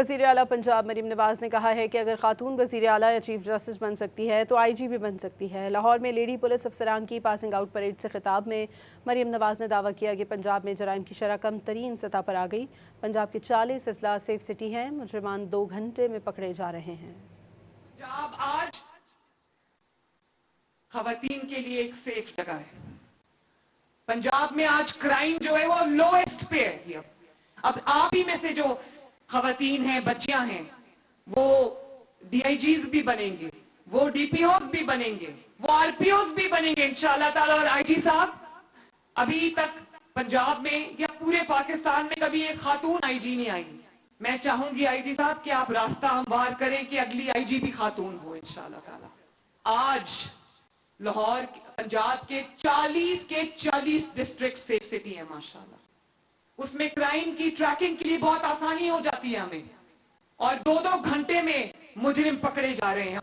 وزیر اعلیٰ پنجاب مریم نواز نے کہا ہے کہ اگر خاتون وزیر اعلیٰ یا چیف جسٹس بن سکتی ہے تو آئی جی بھی بن سکتی ہے۔ لاہور میں لیڈی پولیس افسران کی پاسنگ آؤٹ پریڈ سے خطاب میں مریم نواز نے دعویٰ کیا کہ پنجاب میں جرائم کی شرح کم ترین سطح پر آ گئی۔ پنجاب کے 40 اضلاع سیف سٹی ہیں، مجرمان 2 گھنٹے میں پکڑے جا رہے ہیں۔ پنجاب آج خواتین کے لیے ایک سیف جگہ ہے۔ پنجاب میں آج کرائم جو ہے وہ لوئسٹ پہ ہے۔ اب آپ ہی میں سے جو خواتین ہیں، بچیاں ہیں، وہ ڈی آئی جیز بھی بنیں گے، وہ ڈی پی اوز بھی بنیں گے، وہ آر پی اوز بھی بنیں گے انشاءاللہ تعالیٰ۔ اور آئی جی صاحب، ابھی تک پنجاب میں یا پورے پاکستان میں کبھی ایک خاتون آئی جی نہیں آئی۔ میں چاہوں گی آئی جی صاحب کہ آپ راستہ ہموار کریں کہ اگلی آئی جی بھی خاتون ہو انشاءاللہ تعالیٰ۔ آج لاہور پنجاب کے 40 ڈسٹرکٹ سیف سٹی ہیں ماشاءاللہ۔ اس میں کرائم کی ٹریکنگ کے لیے بہت آسانی ہو جاتی ہے ہمیں، اور 2 گھنٹے میں مجرم پکڑے جا رہے ہیں۔